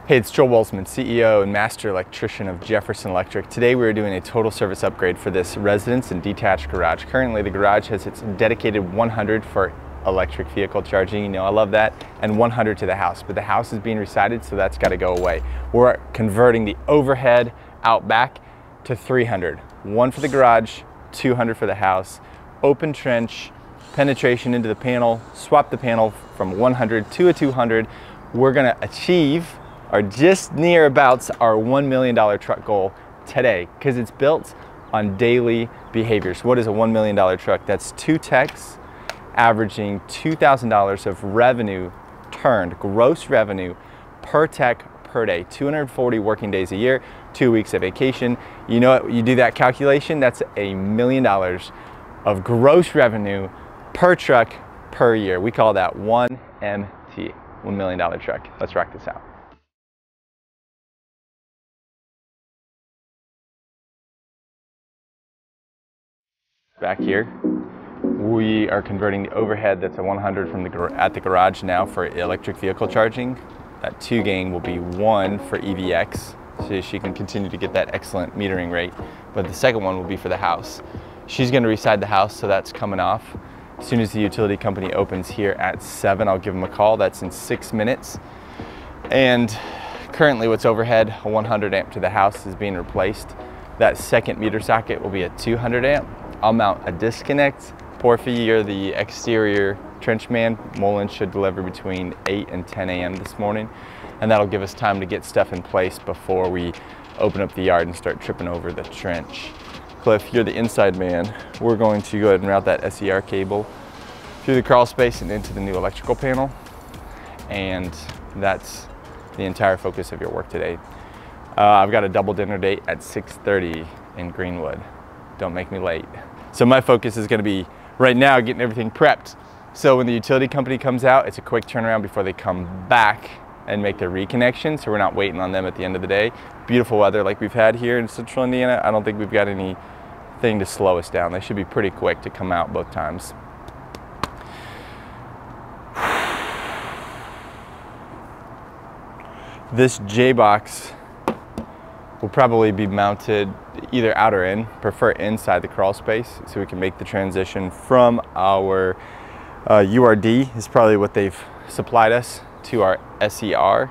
Hey, it's Joel Walsman, CEO and Master Electrician of Jefferson Electric. Today we are doing a total service upgrade for this residence and detached garage. Currently the garage has its dedicated 100 for electric vehicle charging, you know I love that, and 100 to the house, but the house is being resided, so that's got to go away. We're converting the overhead out back to 300. One for the garage, 200 for the house. Open trench, penetration into the panel, swap the panel from 100 to a 200. We're gonna achieve, or just near abouts, our $1 million truck goal today, because it's built on daily behaviors. What is a $1 million truck? That's 2 techs averaging $2,000 of revenue turned, gross revenue per tech per day, 240 working days a year, 2 weeks of vacation. You know what, you do that calculation, that's $1 million of gross revenue per truck per year. We call that 1MT, $1 million truck. Let's rock this out. Back here, we are converting the overhead that's a 100 from at the garage now for electric vehicle charging. That 2 gang will be 1 for EVX, so she can continue to get that excellent metering rate. But the second one will be for the house. She's going to reside the house, so that's coming off. As soon as the utility company opens here at 7, I'll give them a call. That's in 6 minutes. And currently what's overhead, a 100 amp to the house, is being replaced. That second meter socket will be a 200 amp. I'll mount a disconnect. Porphy, you're the exterior trench man. Mullen should deliver between 8 and 10 a.m. this morning. And that'll give us time to get stuff in place before we open up the yard and start tripping over the trench. Cliff, you're the inside man. We're going to go ahead and route that SER cable through the crawl space and into the new electrical panel. And that's the entire focus of your work today. I've got a double dinner date at 6:30 in Greenwood. Don't make me late. So my focus is going to be right now getting everything prepped. So when the utility company comes out, it's a quick turnaround before they come back and make their reconnection. So we're not waiting on them at the end of the day. Beautiful weather like we've had here in central Indiana. I don't think we've got anything to slow us down. They should be pretty quick to come out both times. This J-box will probably be mounted either out or in, prefer inside the crawl space, so we can make the transition from our URD, is probably what they've supplied us, to our SER.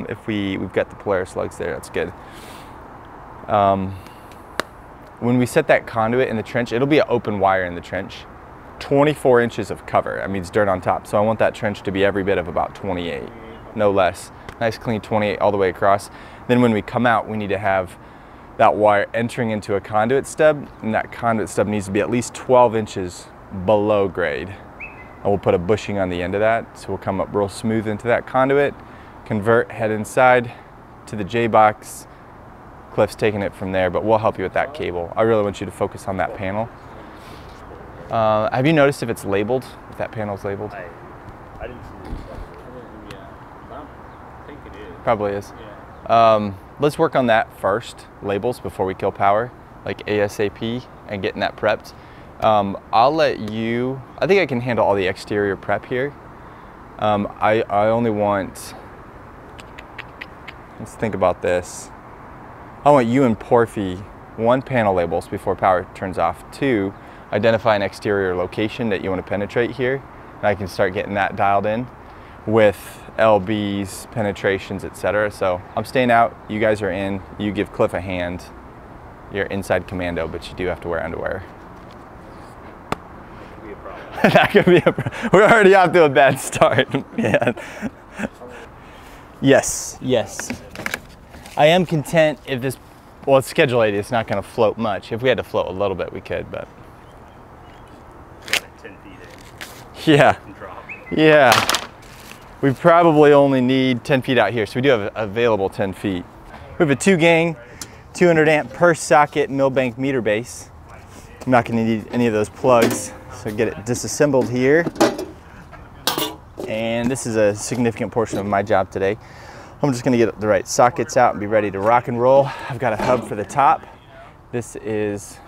If we've got the Polaris lugs there, that's good. When we set that conduit in the trench, it'll be an open wire in the trench. 24 inches of cover, that means dirt on top. So I want that trench to be every bit of about 28, no less. Nice clean 28 all the way across. Then when we come out, we need to have that wire entering into a conduit stub, and that conduit stub needs to be at least 12 inches below grade. And we'll put a bushing on the end of that, so we'll come up real smooth into that conduit, convert, head inside to the J-box. Cliff's taking it from there, but we'll help you with that cable. I really want you to focus on that panel. Have you noticed if it's labeled, if that panel's labeled? I didn't see it. I think it is. Probably is. Yeah. Let's work on that first, labels, before we kill power, like ASAP, and getting that prepped. I'll let you, I think I can handle all the exterior prep here. I only want, let's think about this. I want you and Porphy, 1, panel labels before power turns off. 2, identify an exterior location that you want to penetrate here. And I can start getting that dialed in with LBs, penetrations, etc. So I'm staying out, you guys are in, you give Cliff a hand. You're inside commando, but you do have to wear underwear. That could be a problem. That could be a problem. We're already off to a bad start. Yeah. Yes, yes. I am content if this, well, it's Schedule 80, it's not going to float much. If we had to float a little bit, we could, but. Got it 10 feet in. Yeah. And drop. Yeah. We probably only need 10 feet out here, so we do have available 10 feet. We have a 2 gang, 200 amp per socket Millbank meter base. I'm not going to need any of those plugs, so get it disassembled here. And this is a significant portion of my job today. I'm just going to get the right sockets out and be ready to rock and roll. I've got a hub for the top. This is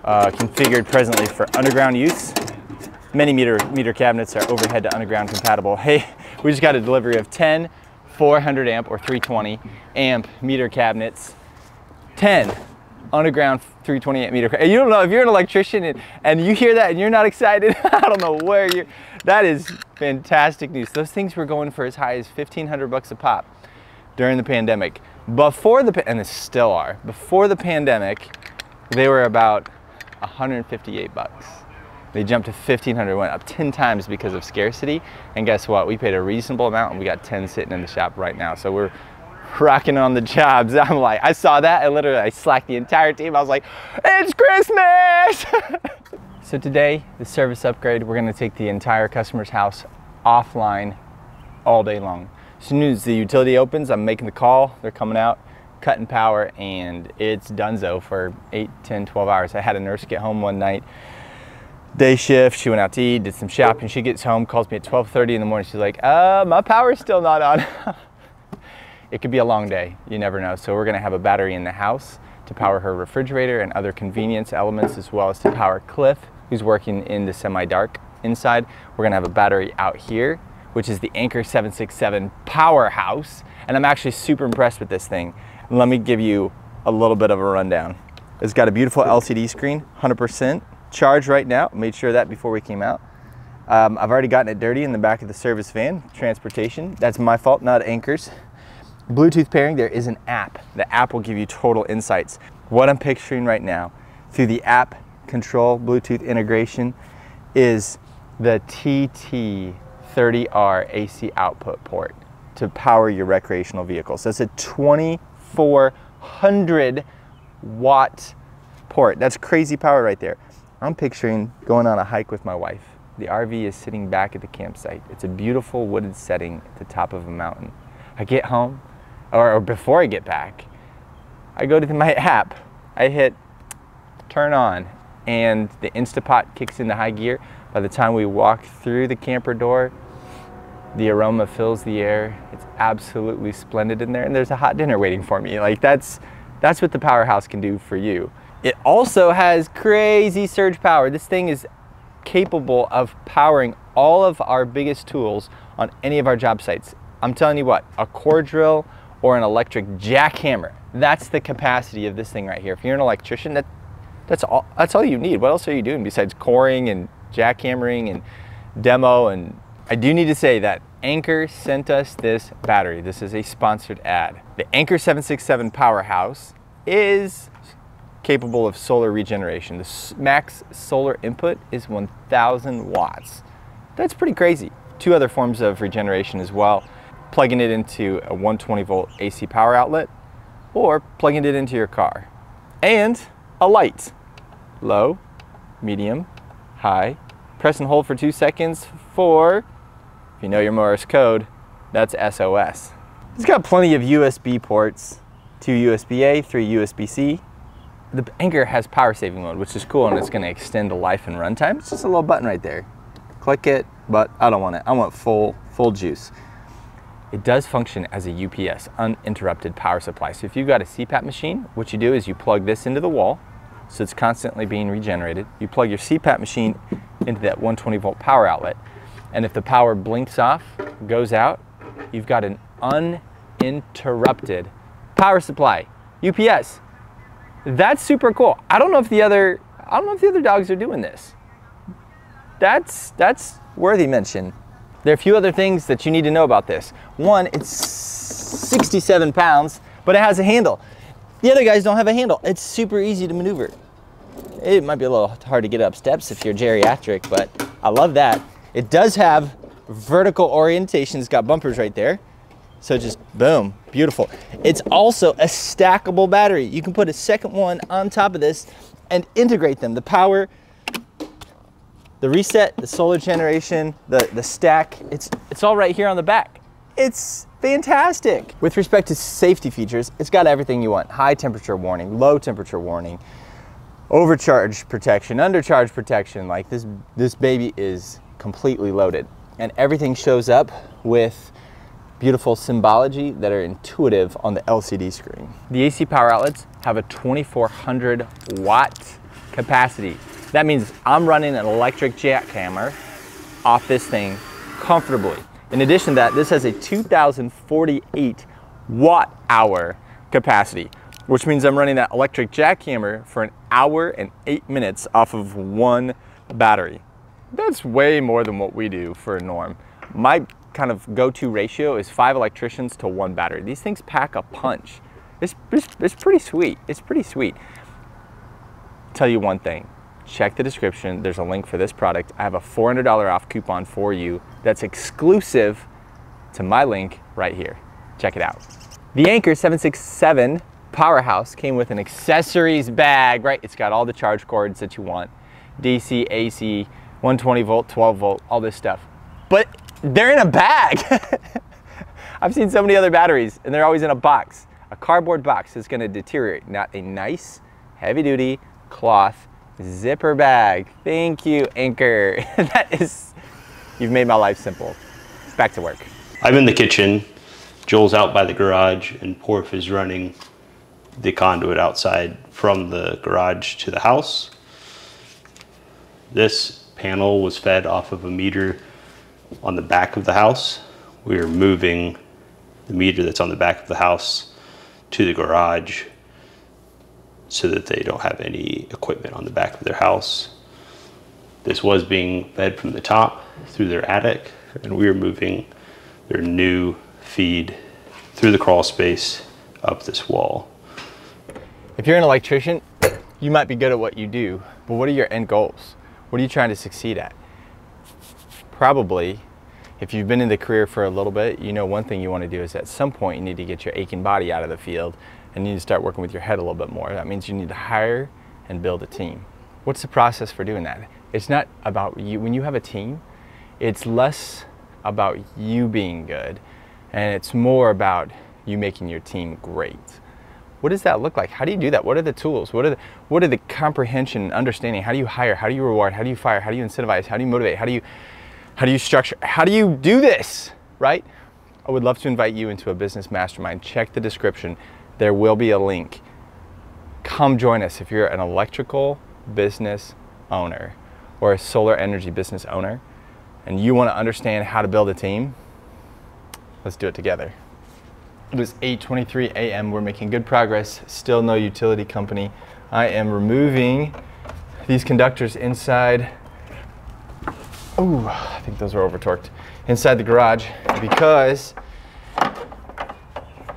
configured presently for underground use. Many meter cabinets are overhead to underground compatible. Hey, we just got a delivery of 10 400 amp or 320 amp meter cabinets, 10 underground 320 amp meter. And you don't know, if you're an electrician and you hear that and you're not excited, I don't know where you're, that is fantastic news. Those things were going for as high as 1,500 bucks a pop during the pandemic. Before the, and they still are, before the pandemic, they were about 158 bucks. They jumped to 1,500, went up 10 times because of scarcity. And guess what? We paid a reasonable amount and we got 10 sitting in the shop right now. So we're rocking on the jobs. I'm like, I saw that and literally I slacked the entire team. I was like, it's Christmas! So today, the service upgrade, we're gonna take the entire customer's house offline all day long. As soon as the utility opens, I'm making the call, they're coming out, cutting power, and it's donezo for 8, 10, 12 hours. I had a nurse get home one night, day shift, she went out to eat, did some shopping. She gets home, calls me at 12:30 in the morning. She's like, my power's still not on. It could be a long day, you never know. So we're gonna have a battery in the house to power her refrigerator and other convenience elements, as well as to power Cliff, who's working in the semi-dark inside. We're gonna have a battery out here, which is the Anker 767 Powerhouse. And I'm actually super impressed with this thing. Let me give you a little bit of a rundown. It's got a beautiful LCD screen, 100% charged right now. Made sure of that before we came out. I've already gotten it dirty in the back of the service van, transportation. That's my fault, not Anker's. Bluetooth pairing, there is an app. The app will give you total insights. What I'm picturing right now through the app control Bluetooth integration is the TT30R AC output port to power your recreational vehicle. So it's a 2400 watt port. That's crazy power right there. I'm picturing going on a hike with my wife. The RV is sitting back at the campsite. It's a beautiful wooded setting at the top of a mountain. I get home, or before I get back, I go to my app, I hit turn on, and the Instapot kicks into high gear. By the time we walk through the camper door, the aroma fills the air. It's absolutely splendid in there, and there's a hot dinner waiting for me. Like that's what the Powerhouse can do for you. It also has crazy surge power. This thing is capable of powering all of our biggest tools on any of our job sites. I'm telling you what, a core drill or an electric jackhammer, that's the capacity of this thing right here. If you're an electrician, that's all you need. What else are you doing besides coring and jackhammering and demo? And I do need to say that Anker sent us this battery. This is a sponsored ad. The Anker 767 Powerhouse is capable of solar regeneration. The max solar input is 1,000 watts. That's pretty crazy. 2 other forms of regeneration as well. Plugging it into a 120 volt AC power outlet or plugging it into your car. And a light. Low, medium, high. Press and hold for 2 seconds for, if you know your Morse code, that's SOS. It's got plenty of USB ports, 2 USB-A, 3 USB-C. The Anker has power saving mode, which is cool, and it's gonna extend the life and runtime. It's just a little button right there. Click it, but I don't want it. I want full juice. It does function as a UPS, uninterrupted power supply. So if you've got a CPAP machine, what you do is you plug this into the wall, so it's constantly being regenerated. You plug your CPAP machine into that 120 volt power outlet, and if the power blinks off, goes out, you've got an uninterrupted power supply, UPS. That's super cool. I don't know if the other dogs are doing this. That's worthy mention. There are a few other things that you need to know about this. One, it's 67 pounds, but it has a handle. The other guys don't have a handle. It's super easy to maneuver. It might be a little hard to get up steps if you're geriatric, but I love that. It does have vertical orientation. It's got bumpers right there. So just boom, beautiful. It's also a stackable battery. You can put a second one on top of this and integrate them. The power, the reset, the solar generation, the stack, it's all right here on the back. It's fantastic. With respect to safety features, it's got everything you want. High temperature warning, low temperature warning, overcharge protection, undercharge protection. Like this baby is completely loaded. And everything shows up with beautiful symbology that are intuitive on the LCD screen. The AC power outlets have a 2400 watt capacity. That means I'm running an electric jackhammer off this thing comfortably. In addition to that, this has a 2,048 watt-hour capacity, which means I'm running that electric jackhammer for 1 hour and 8 minutes off of one battery. That's way more than what we do for a norm. My kind of go-to ratio is 5 electricians to 1 battery. These things pack a punch. It's pretty sweet. It's pretty sweet. Tell you one thing, check the description. There's a link for this product. I have a $400 off coupon for you that's exclusive to my link right here. Check it out. The Anker 767 Powerhouse came with an accessories bag, right? It's got all the charge cords that you want. DC, AC, 120 volt, 12 volt, all this stuff. But they're in a bag. I've seen so many other batteries and they're always in a box. A cardboard box is gonna deteriorate, not a nice, heavy duty cloth zipper bag. Thank you, Anker. You've made my life simple. Back to work. I'm in the kitchen, Joel's out by the garage, and Porf is running the conduit outside from the garage to the house. This panel was fed off of a meter on the back of the house. We are moving the meter that's on the back of the house to the garage so that they don't have any equipment on the back of their house. This was being fed from the top through their attic, and we are moving their new feed through the crawl space up this wall. If you're an electrician, you might be good at what you do, but what are your end goals? What are you trying to succeed at? Probably, if you've been in the career for a little bit, you know one thing you want to do is at some point you need to get your aching body out of the field and you need to start working with your head a little bit more. That means you need to hire and build a team. What's the process for doing that? It's not about you. When you have a team, it's less about you being good and it's more about you making your team great. What does that look like? How do you do that? What are the tools? What are the comprehension and understanding? How do you hire? How do you reward? How do you fire? How do you incentivize? How do you motivate? How do you structure? How do you do this, right? I would love to invite you into a business mastermind. Check the description. There will be a link. Come join us if you're an electrical business owner or a solar energy business owner and you want to understand how to build a team. Let's do it together. It is 8:23 a.m. We're making good progress. Still no utility company. I am removing these conductors inside. Oh, I think those are over torqued. Inside the garage because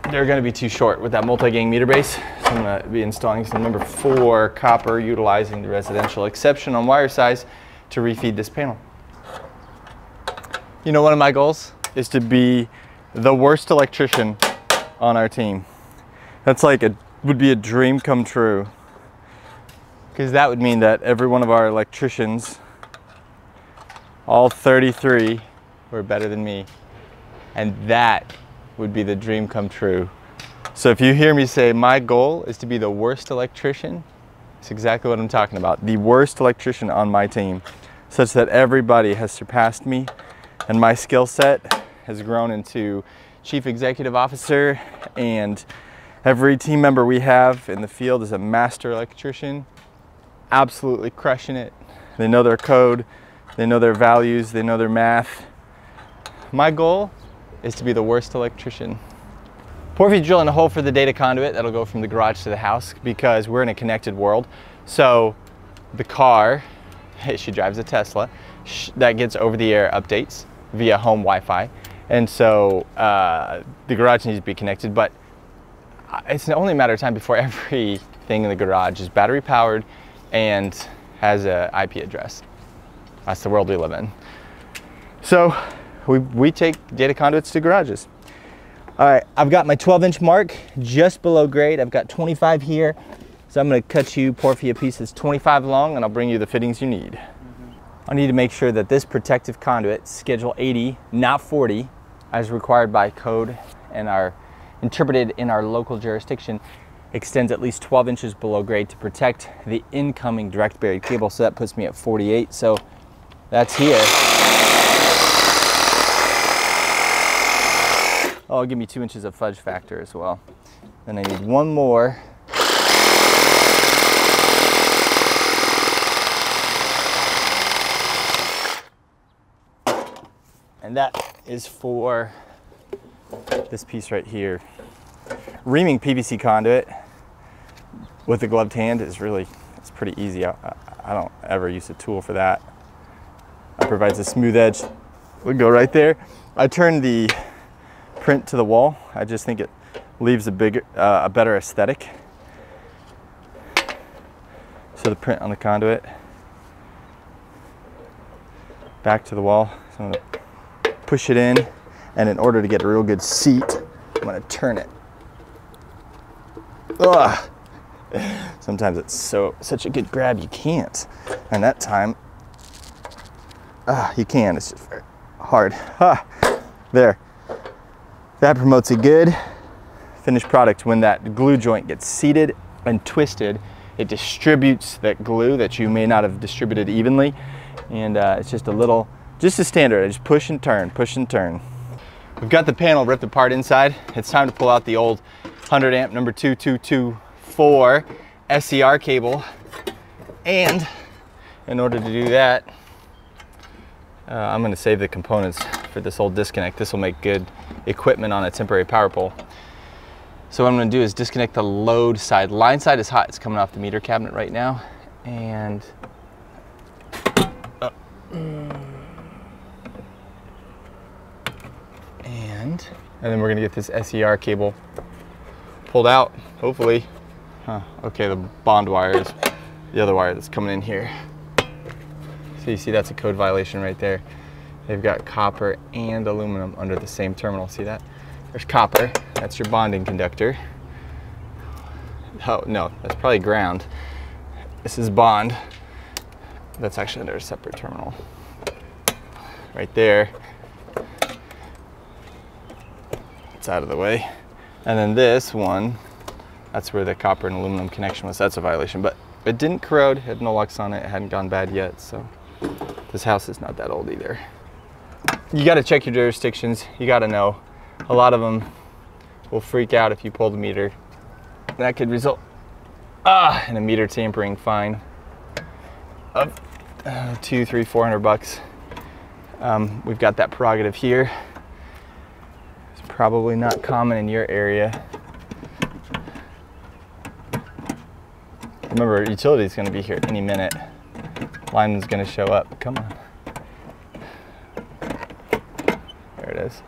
they're going to be too short with that multi-gang meter base. So I'm going to be installing some number 4 copper, utilizing the residential exception on wire size to refeed this panel. You know, one of my goals is to be the worst electrician on our team. That's like would be a dream come true, because that would mean that every one of our electricians, all 33, were better than me, and that would be the dream come true. So if you hear me say my goal is to be the worst electrician, it's exactly what I'm talking about. The worst electrician on my team, such that everybody has surpassed me and my skill set has grown into Chief Executive Officer, and every team member we have in the field is a master electrician, absolutely crushing it. They know their code, they know their values, they know their math. My goal is to be the worst electrician. Porfy's drilling a hole for the data conduit that'll go from the garage to the house because we're in a connected world. So the car, she drives a Tesla, that gets over-the-air updates via home Wi-Fi. And so the garage needs to be connected, but it's only a matter of time before everything in the garage is battery powered and has an IP address. That's the world we live in. So we take data conduits to garages. All right, I've got my 12-inch mark just below grade. I've got 25 here. So I'm gonna cut you, Porfy, a piece that's 25 long, and I'll bring you the fittings you need. I need to make sure that this protective conduit, schedule 80, not 40, as required by code and interpreted in our local jurisdiction, extends at least 12 inches below grade to protect the incoming direct buried cable. So that puts me at 48. So that's here. Oh, give me 2 inches of fudge factor as well. Then I need one more. And And that is for this piece right here. Reaming PVC conduit with a gloved hand is really, it's pretty easy. I don't ever use a tool for that. It provides a smooth edge. We'll go right there. I turn the print to the wall. I just think it leaves a better aesthetic. So the print on the conduit, back to the wall. So I'm gonna push it in, and in order to get a real good seat, I'm gonna turn it. Ugh. Sometimes it's such a good grab you can't, and that time you can. It's just very hard. There. That promotes a good finished product. When that glue joint gets seated and twisted, it distributes that glue that you may not have distributed evenly, and it's just a standard. I just push and turn, push and turn. We've got the panel ripped apart inside. It's time to pull out the old 100 amp number 2224 SCR cable, and in order to do that, I'm going to save the components for this old disconnect. This will make good equipment on a temporary power pole. So what I'm going to do is disconnect the load side. Line side is hot. It's coming off the meter cabinet right now, and then we're going to get this SCR cable pulled out, hopefully. Okay, the bond wire is the other wire that's coming in here. So you see that's a code violation right there. They've got copper and aluminum under the same terminal. See that? There's copper, that's your bonding conductor. Oh no, that's probably ground. This is bond. That's actually under a separate terminal. Right there. It's out of the way. And then this one, that's where the copper and aluminum connection was. That's a violation, but it didn't corrode, it had no lux on it, it hadn't gone bad yet, so this house is not that old either. You gotta check your jurisdictions, you gotta know. A lot of them will freak out if you pull the meter. That could result in a meter tampering fine of $200, $300, $400. We've got that prerogative here. It's probably not common in your area. Remember, utility is going to be here any minute. Lineman's going to show up. Come on. There it is.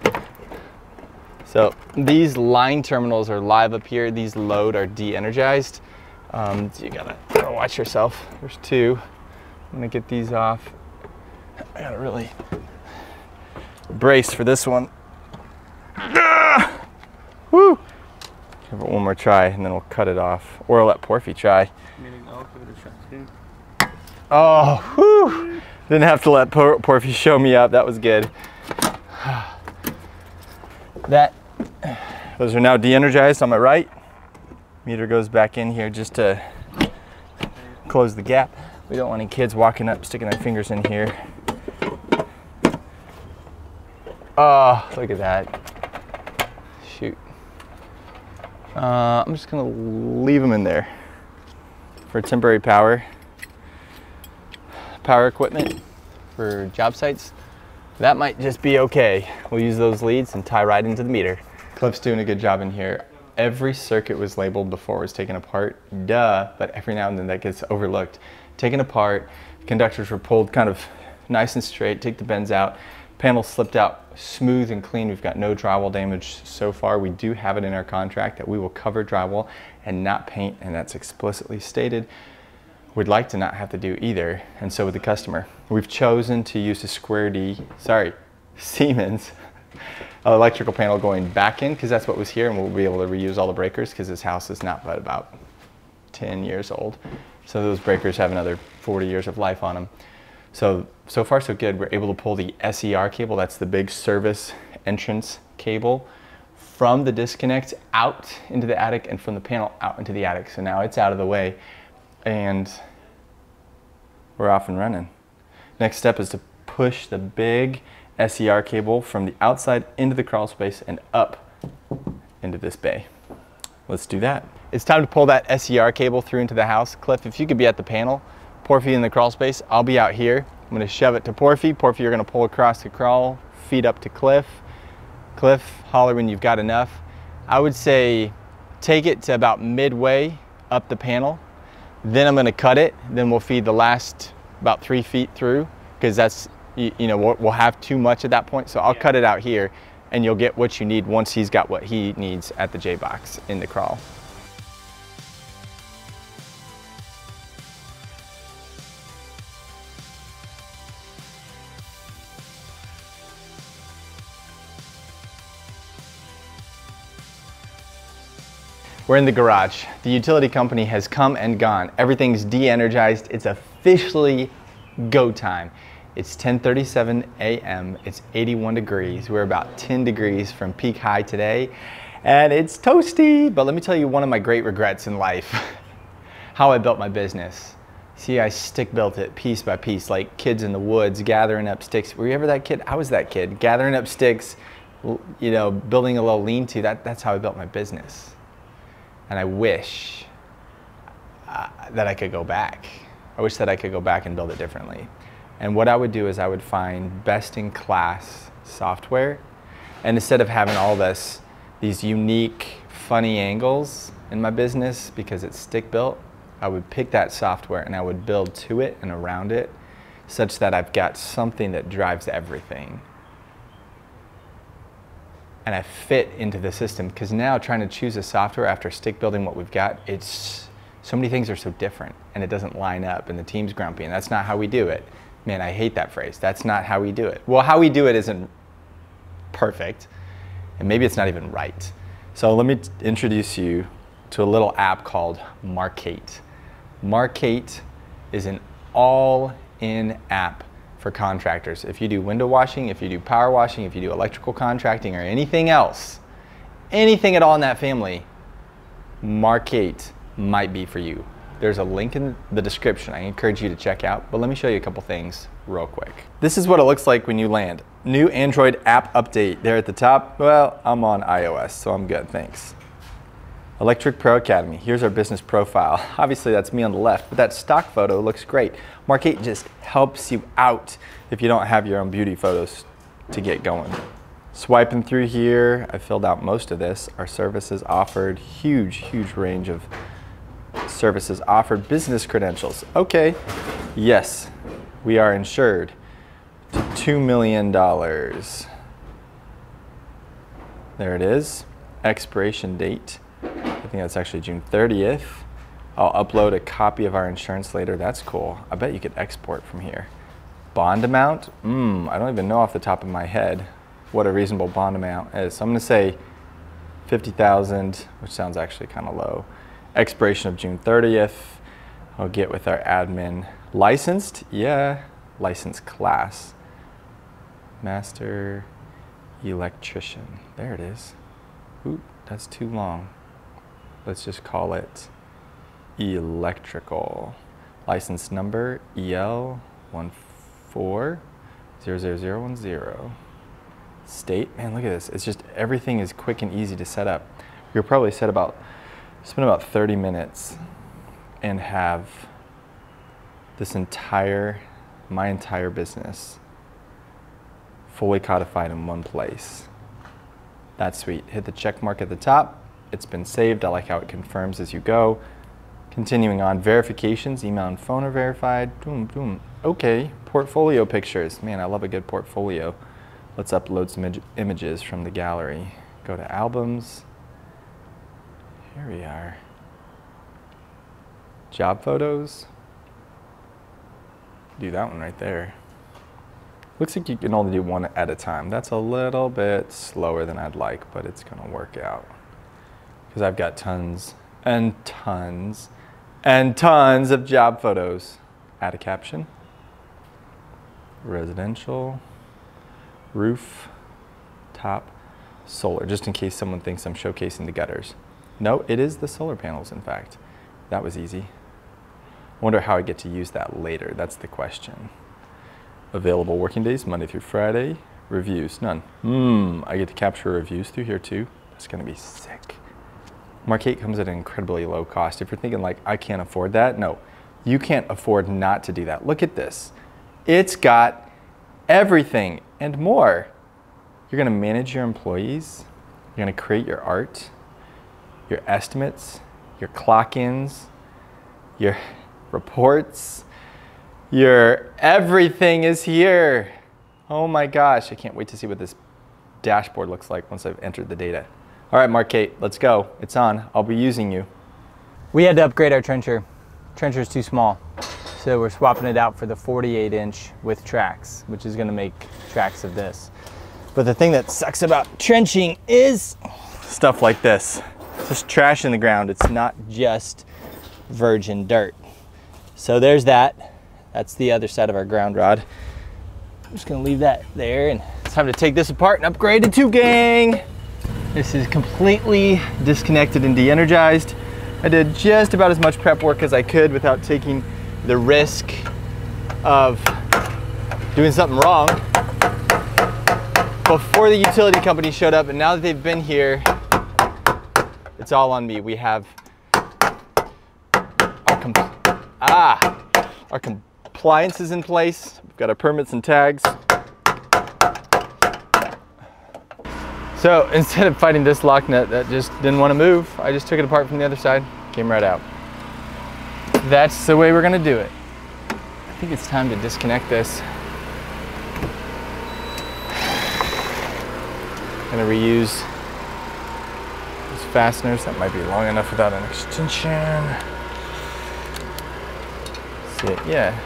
So these line terminals are live up here. These load are de-energized. So you gotta watch yourself. There's two. I'm gonna get these off. I gotta really brace for this one. Woo! Give it one more try, and then we'll cut it off. Or I'll let Porfy try. Oh, whew! Didn't have to let Porfy show me up. That was good. Those are now de-energized on my right. Meter goes back in here just to close the gap. We don't want any kids walking up, sticking their fingers in here. Oh, look at that. Shoot. I'm just gonna leave them in there for temporary power equipment for job sites. That might just be okay. We'll use those leads and tie right into the meter. Cliff's doing a good job in here. Every circuit was labeled before it was taken apart, duh, but every now and then that gets overlooked. Taken apart, conductors were pulled kind of nice and straight, take the bends out, panel slipped out smooth and clean. We've got no drywall damage so far. We do have it in our contract that we will cover drywall and not paint, and that's explicitly stated. We'd like to not have to do either, and so would the customer. We've chosen to use a Siemens electrical panel going back in because that's what was here, and we'll be able to reuse all the breakers because this house is not but about 10 years old. So those breakers have another 40 years of life on them. So far so good. We're able to pull the SCR cable, that's the big service entrance cable, from the disconnect out into the attic and from the panel out into the attic. So now it's out of the way and we're off and running. Next step is to push the big SCR cable from the outside into the crawl space and up into this bay. Let's do that. It's time to pull that SCR cable through into the house. Cliff, if you could be at the panel, Porfy in the crawl space, I'll be out here. I'm gonna shove it to Porfy. Porfy, you're gonna pull across the crawl feed up to cliff. Cliff, holler when you've got enough. I would say take it to about midway up the panel. Then I'm gonna cut it. Then we'll feed the last about 3 feet through, because that's, you know, we'll have too much at that point. So I'll cut it out here and you'll get what you need once he's got what he needs at the J-box in the crawl. We're in the garage. The utility company has come and gone. Everything's de-energized. It's officially go time. It's 10:37 a.m. It's 81 degrees. We're about 10 degrees from peak high today, and it's toasty. But let me tell you one of my great regrets in life, how I built my business. See, I stick built it piece by piece, like kids in the woods gathering up sticks. Were you ever that kid? I was that kid, gathering up sticks, you know, building a little lean-to. That's how I built my business. And I wish that I could go back. I wish that I could go back and build it differently. And what I would do is I would find best-in-class software. And instead of having all these unique, funny angles in my business because it's stick-built, I would pick that software and I would build to it and around it such that I've got something that drives everything. And I fit into the system, because now trying to choose a software after stick building what we've got, it's so many things are so different and it doesn't line up and the team's grumpy, and that's not how we do it. Man, I hate that phrase. That's not how we do it. Well, how we do it isn't perfect, and maybe it's not even right. So let me introduce you to a little app called Markate. Markate is an all-in app for contractors. If you do window washing, if you do power washing, if you do electrical contracting or anything else, anything at all in that family, Markate might be for you. There's a link in the description I encourage you to check out, but let me show you a couple things real quick. This is what it looks like when you land. New Android app update there at the top. Well, I'm on iOS, so I'm good, thanks. Electric Pro Academy, here's our business profile. Obviously that's me on the left, but that stock photo looks great. Markate just helps you out if you don't have your own beauty photos to get going. Swiping through here, I filled out most of this. Our services offered, huge range of services offered. Business credentials, okay. Yes, we are insured to $2 million. There it is, expiration date. I think that's actually June 30th. I'll upload a copy of our insurance later. That's cool. I bet you could export from here. Bond amount? I don't even know off the top of my head what a reasonable bond amount is. So I'm gonna say 50,000, which sounds actually kind of low. Expiration of June 30th. I'll get with our admin. Licensed? Yeah, licensed class. Master electrician. There it is. Ooh, that's too long. Let's just call it electrical. License number EL1400010. State, man, look at this. It's just, everything is quick and easy to set up. You'll probably spend about 30 minutes and have this my entire business fully codified in one place. That's sweet. Hit the check mark at the top. It's been saved. I like how it confirms as you go. Continuing on, verifications, email and phone are verified. Boom, boom. Okay, portfolio pictures. Man, I love a good portfolio. Let's upload some images from the gallery. Go to albums. Here we are. Job photos. Do that one right there. Looks like you can only do one at a time. That's a little bit slower than I'd like, but it's gonna work out. Because I've got tons and tons and tons of job photos. Add a caption. Residential, roof, top, solar, just in case someone thinks I'm showcasing the gutters. No, it is the solar panels, in fact. That was easy. I wonder how I get to use that later. That's the question. Available working days, Monday through Friday. Reviews, none. I get to capture reviews through here too. That's gonna be sick. Markate comes at an incredibly low cost. If you're thinking like, I can't afford that, no. You can't afford not to do that. Look at this. It's got everything and more. You're gonna manage your employees. You're gonna create your art, your estimates, your clock-ins, your reports, your everything is here. Oh my gosh, I can't wait to see what this dashboard looks like once I've entered the data. All right, Mark Kate, let's go. It's on. I'll be using you. We had to upgrade our trencher. Trencher's too small. So we're swapping it out for the 48-inch with tracks, which is gonna make tracks of this. But the thing that sucks about trenching is stuff like this. Just trash in the ground. It's not just virgin dirt. So there's that. That's the other side of our ground rod. I'm just gonna leave that there, and it's time to take this apart and upgrade it to gang. This is completely disconnected and de-energized. I did just about as much prep work as I could without taking the risk of doing something wrong before the utility company showed up, and now that they've been here, it's all on me. We have our compliances in place. We've got our permits and tags. So instead of fighting this lock nut that just didn't want to move, I just took it apart from the other side, came right out. That's the way we're gonna do it. I think it's time to disconnect this. Gonna reuse these fasteners. That might be long enough without an extension. See it, yeah.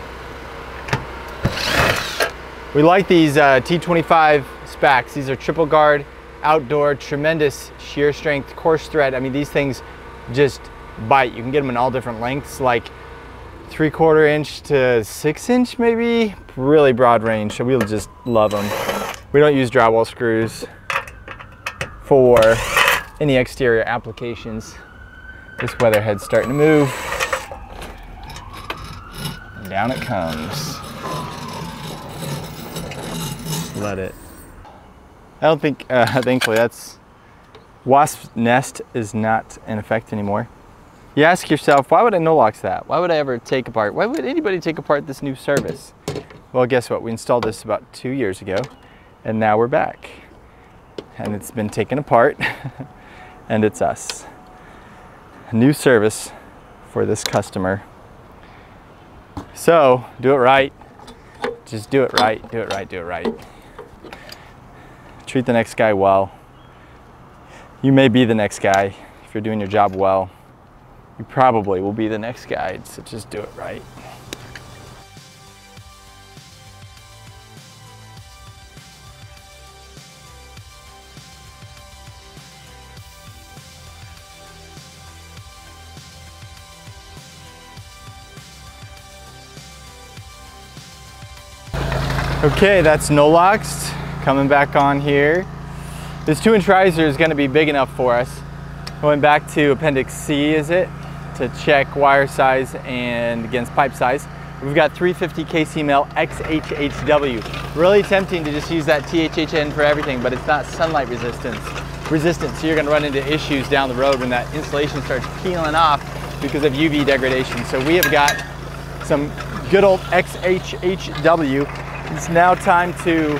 We like these T25 SPACs. These are triple guard, outdoor, tremendous shear strength, coarse thread. I mean, these things just bite. You can get them in all different lengths, like 3/4 inch to 6 inch maybe. Really broad range, so we'll just love them. We don't use drywall screws for any exterior applications. This weatherhead's starting to move. And down it comes. Let it. I don't think, thankfully that's, wasp nest is not in effect anymore. You ask yourself, why would I no-lox that? Why would I ever take apart, why would anybody take apart this new service? Well, guess what? We installed this about 2 years ago, and now we're back. And it's been taken apart, and it's us. A new service for this customer. So, do it right. Just do it right, do it right, do it right. Treat the next guy well. You may be the next guy if you're doing your job well. You probably will be the next guy, so just do it right. Okay, that's no-loxed. Coming back on here. This 2-inch riser is going to be big enough for us. Going back to Appendix C, is it? To check wire size and against pipe size. We've got 350 KC mil XHHW. Really tempting to just use that THHN for everything, but it's not sunlight resistant, so you're going to run into issues down the road when that insulation starts peeling off because of UV degradation. So we have got some good old XHHW. It's now time to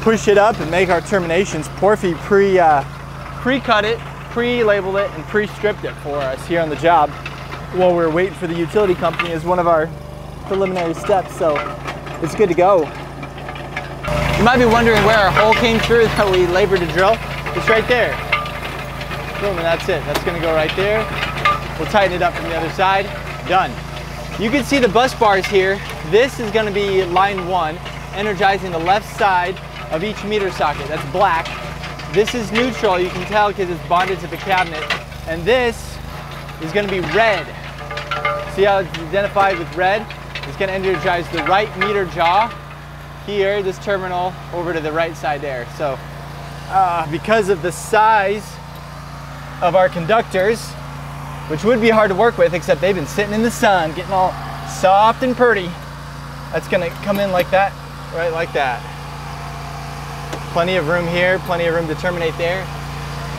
push it up and make our terminations. Porphy pre-cut it, pre-labeled it, and pre-stripped it for us here on the job while we're waiting for the utility company as one of our preliminary steps, so it's good to go. You might be wondering where our hole came through that we labored to drill. It's right there. Boom, and that's it. That's gonna go right there. We'll tighten it up from the other side. Done. You can see the bus bars here. This is gonna be line 1, energizing the left side of each meter socket. That's black. This is neutral, you can tell because it's bonded to the cabinet. And this is gonna be red. See how it's identified with red? It's gonna energize the right meter jaw here, this terminal, over to the right side there. So because of the size of our conductors, which would be hard to work with, except they've been sitting in the sun, getting all soft and pretty, that's gonna come in like that, right like that. Plenty of room here, plenty of room to terminate there.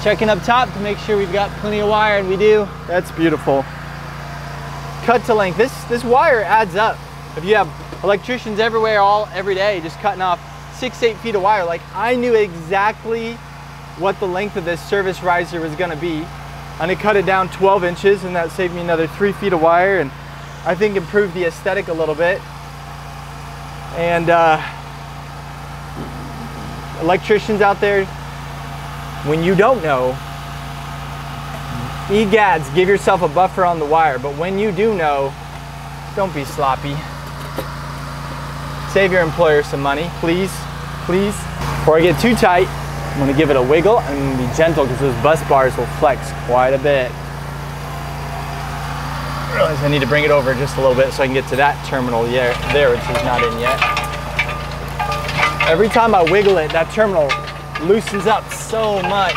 Checking up top to make sure we've got plenty of wire, and we do. That's beautiful. Cut to length. This wire adds up. If you have electricians everywhere every day just cutting off 6, 8 feet of wire. Like, I knew exactly what the length of this service riser was gonna be. And I cut it down 12 inches, and that saved me another 3 feet of wire, and I think improved the aesthetic a little bit. And electricians out there, when you don't know, egads, give yourself a buffer on the wire. But when you do know, don't be sloppy. Save your employer some money, please, please. Before I get too tight, I'm gonna give it a wiggle. I'm gonna be gentle because those bus bars will flex quite a bit. I realize I need to bring it over just a little bit so I can get to that terminal there, which is not in yet. Every time I wiggle it, that terminal loosens up so much.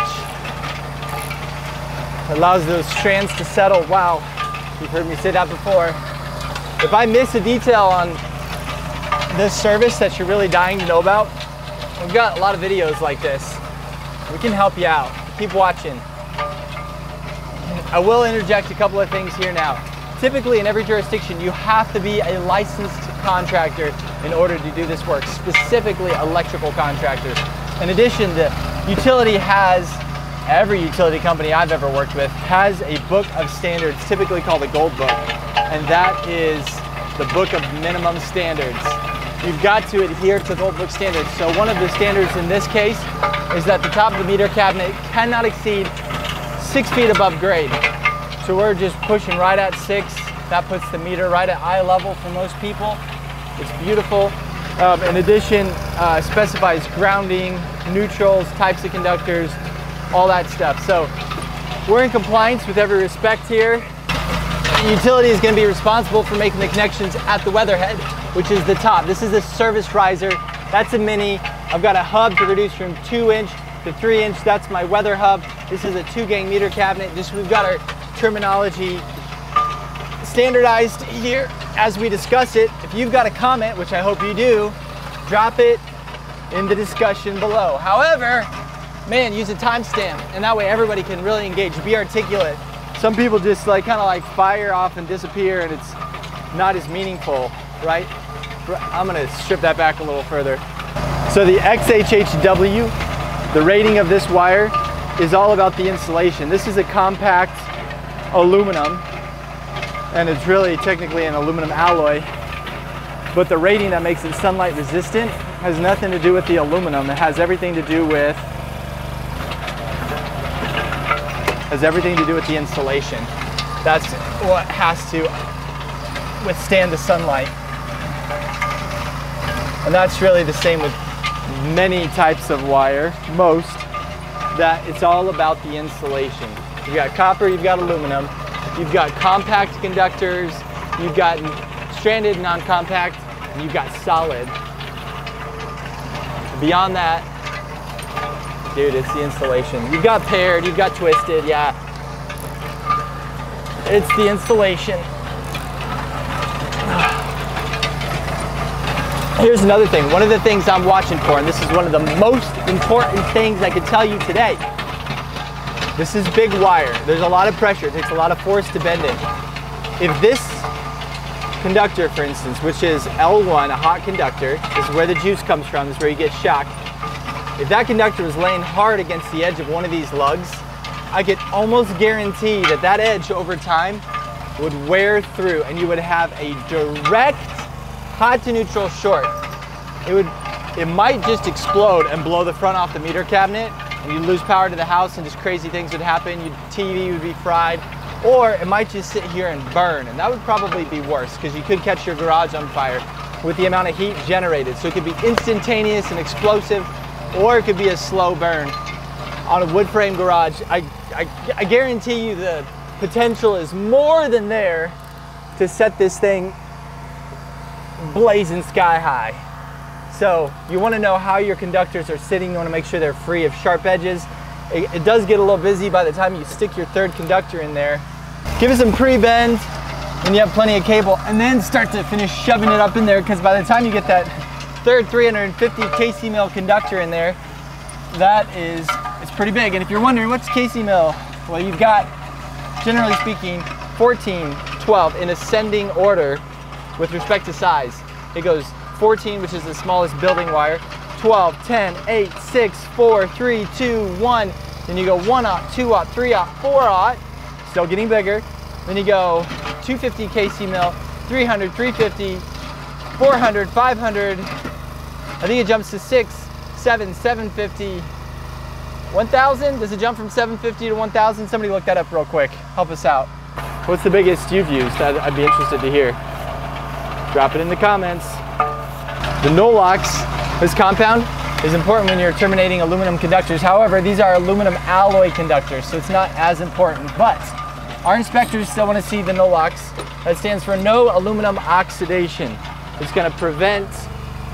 It allows those strands to settle. Wow, you've heard me say that before. If I miss a detail on this service that you're really dying to know about, we've got a lot of videos like this. We can help you out. Keep watching. I will interject a couple of things here now. Typically in every jurisdiction, you have to be a licensed contractor in order to do this work, specifically electrical contractors. In addition, the utility has, every utility company I've ever worked with has a book of standards, typically called a gold book, and that is the book of minimum standards. You've got to adhere to gold book standards. So one of the standards in this case is that the top of the meter cabinet cannot exceed 6 feet above grade. So we're just pushing right at 6. That puts the meter right at eye level for most people. It's beautiful. In addition, specifies grounding, neutrals, types of conductors, all that stuff. So we're in compliance with every respect here. The utility is going to be responsible for making the connections at the weatherhead, which is the top. This is a service riser. That's a mini. I've got a hub to reduce from 2 inch to 3 inch. That's my weather hub. This is a 2-gang meter cabinet. We've got our terminology standardized here as we discuss it. If you've got a comment, which I hope you do, drop it in the discussion below. However, man, use a timestamp, and that way everybody can really engage, be articulate. Some people just kind of like fire off and disappear, and it's not as meaningful, right? I'm gonna strip that back a little further. So the XHHW, the rating of this wire, is all about the insulation. This is a compact aluminum, and it's really technically an aluminum alloy, but the rating that makes it sunlight resistant has nothing to do with the aluminum. It has everything to do with the insulation. That's what has to withstand the sunlight. And that's really the same with many types of wire, most, that it's all about the insulation. You've got copper, you've got aluminum, you've got compact conductors, you've got stranded non-compact, and you've got solid. Beyond that, dude, it's the insulation. You've got paired, you've got twisted, yeah. It's the insulation. Here's another thing. One of the things I'm watching for, and this is one of the most important things I could tell you today. This is big wire. There's a lot of pressure. It takes a lot of force to bend it. If this conductor, for instance, which is L1, a hot conductor, this is where the juice comes from, this is where you get shocked. If that conductor was laying hard against the edge of one of these lugs, I could almost guarantee that that edge over time would wear through, and you would have a direct hot to neutral short. It might just explode and blow the front off the meter cabinet, and you'd lose power to the house and just crazy things would happen. Your TV would be fried, or it might just sit here and burn, and that would probably be worse because you could catch your garage on fire with the amount of heat generated. So it could be instantaneous and explosive, or it could be a slow burn. On a wood frame garage, I guarantee you the potential is more than there to set this thing blazing sky high. So you want to know how your conductors are sitting. You want to make sure they're free of sharp edges. It does get a little busy by the time you stick your third conductor in there. Give it some pre-bend when you have plenty of cable, and then start to finish shoving it up in there, because by the time you get that third 350 KC mil conductor in there, it's pretty big. And if you're wondering what's KC mil, well, you've got, generally speaking, 14, 12 in ascending order with respect to size. It goes 14, which is the smallest building wire, 12, 10, 8, 6, 4, 3, 2, 1. Then you go 1/0, 2/0, 3/0, 4/0. Still getting bigger. Then you go 250 kc mil, 300, 350, 400, 500. I think it jumps to 6, 7, 750, 1,000. Does it jump from 750 to 1,000? Somebody look that up real quick. Help us out. What's the biggest you've used? I'd be interested to hear. Drop it in the comments. The Nolox, this compound, is important when you're terminating aluminum conductors. However, these are aluminum alloy conductors, so it's not as important. But our inspectors still want to see the Nolox. That stands for no aluminum oxidation. It's going to prevent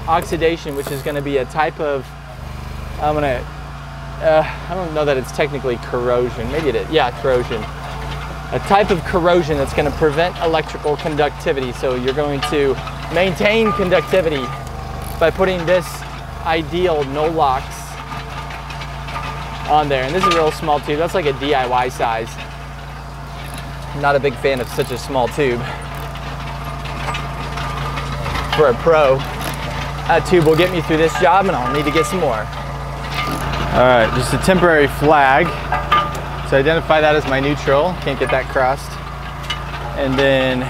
oxidation, which is going to be a type of, I don't know that it's technically corrosion. Maybe it is. Yeah, corrosion. A type of corrosion that's going to prevent electrical conductivity. So you're going to maintain conductivity by putting this ideal Nolox on there. And this is a real small tube. That's like a DIY size. I'm not a big fan of such a small tube. For a pro, that tube will get me through this job and I'll need to get some more. All right, just a temporary flag. So identify that as my neutral. Can't get that crossed. And then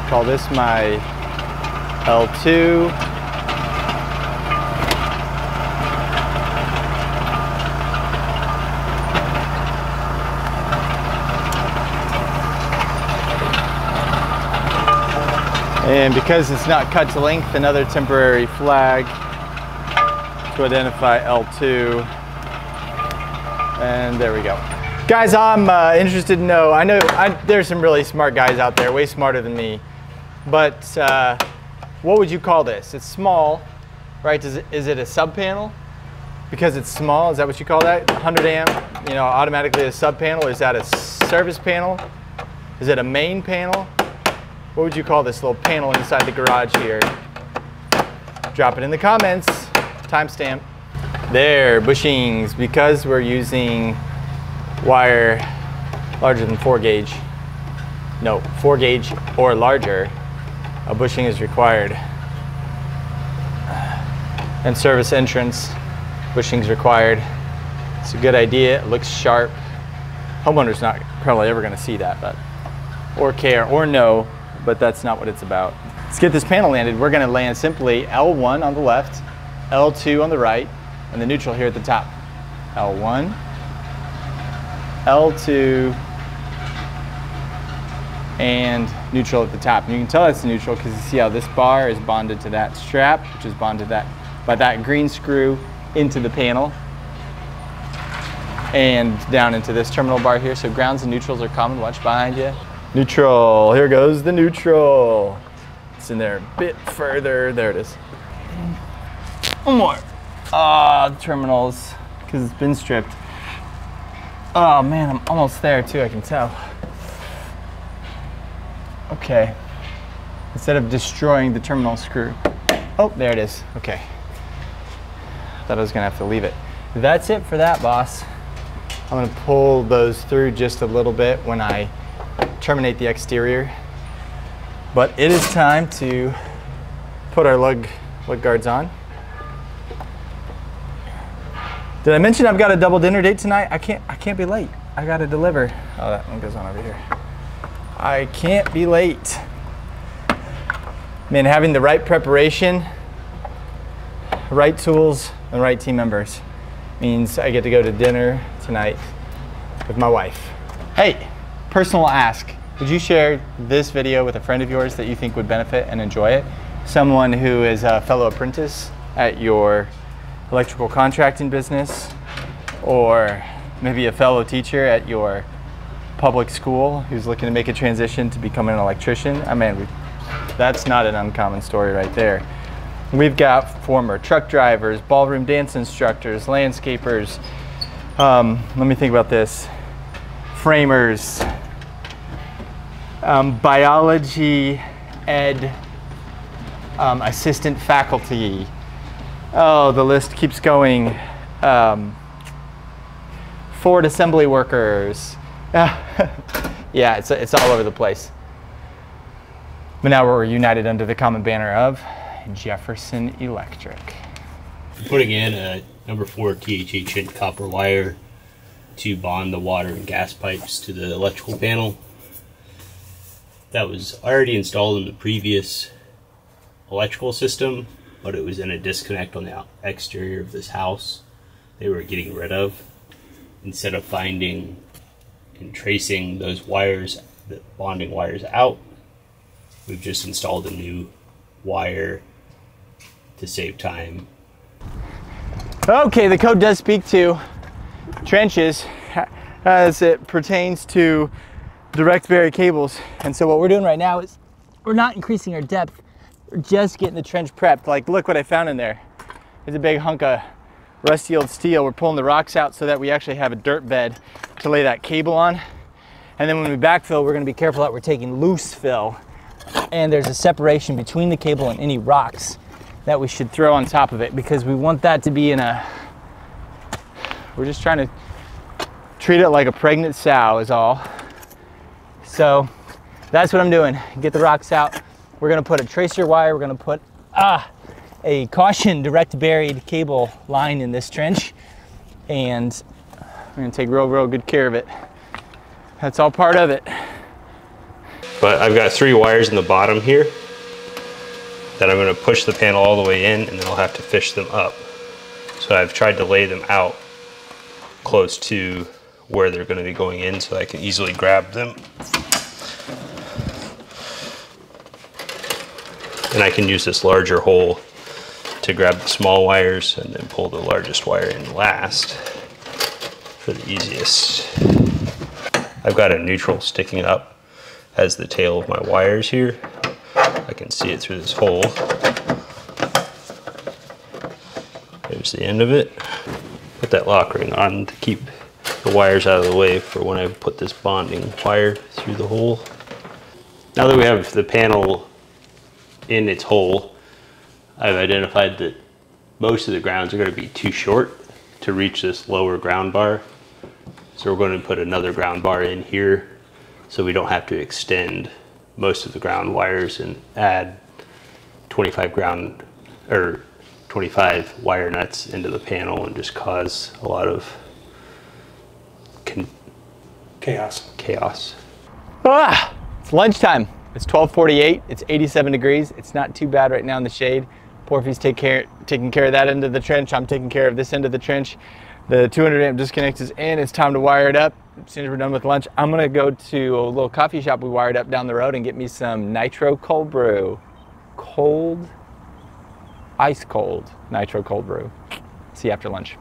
call this my L2. And because it's not cut to length, another temporary flag to identify L2. And there we go. Guys, I'm interested to know, I know there's some really smart guys out there, way smarter than me, but what would you call this? It's small, right? Is it a sub panel? Because it's small, is that what you call that? 100 amp, you know, automatically a sub panel? Is that a service panel? Is it a main panel? What would you call this little panel inside the garage here? Drop it in the comments, timestamp. There, bushings, because we're using wire larger than 4 gauge. No, 4 gauge or larger, a bushing is required. And service entrance, bushings required. It's a good idea, it looks sharp. Homeowner's not probably ever gonna see that, but, or care, or know, but that's not what it's about. Let's get this panel landed. We're gonna land simply L1 on the left, L2 on the right, and the neutral here at the top. L1, L2, and neutral at the top. And you can tell that's neutral because you see how this bar is bonded to that strap, which is bonded by that green screw into the panel and down into this terminal bar here. So grounds and neutrals are common. Watch behind you. Neutral, here goes the neutral. It's in there a bit further. There it is. One more. Ah, the terminals, because it's been stripped. Oh man, I'm almost there too, I can tell. Okay. Instead of destroying the terminal screw. Oh, there it is. Okay. Thought I was gonna have to leave it. That's it for that, boss. I'm gonna pull those through just a little bit when I terminate the exterior. But it is time to put our lug guards on. Did I mention I've got a double dinner date tonight? I can't be late. I gotta deliver. Oh, that one goes on over here. I can't be late. Man, having the right preparation, right tools, and right team members means I get to go to dinner tonight with my wife. Hey, personal ask. Would you share this video with a friend of yours that you think would benefit and enjoy it? Someone who is a fellow apprentice at your electrical contracting business, or maybe a fellow teacher at your public school who's looking to make a transition to become an electrician. I mean, that's not an uncommon story right there. We've got former truck drivers, ballroom dance instructors, landscapers, let me think about this, framers, biology ed assistant faculty. Oh, the list keeps going. Ford assembly workers. Yeah, it's all over the place. But now we're united under the common banner of Jefferson Electric. Putting in a number 4 TH inch copper wire to bond the water and gas pipes to the electrical panel. That was already installed in the previous electrical system, but it was in a disconnect on the exterior of this house they were getting rid of. Instead of finding and tracing those wires, the bonding wires out, we've just installed a new wire to save time. Okay, the code does speak to trenches as it pertains to direct bury cables. And so what we're doing right now is we're not increasing our depth, we're just getting the trench prepped. Like, look what I found in there. There's a big hunk of rusty old steel. We're pulling the rocks out so that we actually have a dirt bed to lay that cable on. And then when we backfill, we're gonna be careful that we're taking loose fill. And there's a separation between the cable and any rocks that we should throw on top of it, because we want that to be in a, we're just trying to treat it like a pregnant sow is all. So that's what I'm doing. Get the rocks out. We're gonna put a tracer wire. We're gonna put a caution direct buried cable line in this trench, and we're gonna take real good care of it. That's all part of it. But I've got 3 wires in the bottom here that I'm going to push the panel all the way in, and then I'll have to fish them up. So I've tried to lay them out close to where they're going to be going in so I can easily grab them. And I can use this larger hole to grab the small wires and then pull the largest wire in last for the easiest. I've got a neutral sticking up as the tail of my wires here. I can see it through this hole. There's the end of it. Put that lock ring on to keep the wires out of the way for when I put this bonding wire through the hole. Now that we have the panel in its hole, I've identified that most of the grounds are going to be too short to reach this lower ground bar. So we're going to put another ground bar in here so we don't have to extend most of the ground wires and add 25 wire nuts into the panel and just cause a lot of chaos. It's lunchtime. It's 12:48. It's 87 degrees. It's not too bad right now in the shade. Porfy's taking care of that end of the trench. I'm taking care of this end of the trench. The 200 amp disconnect is in. It's time to wire it up. As soon as we're done with lunch, I'm gonna go to a little coffee shop we wired up down the road and get me some nitro cold brew. Ice cold nitro cold brew. See you after lunch.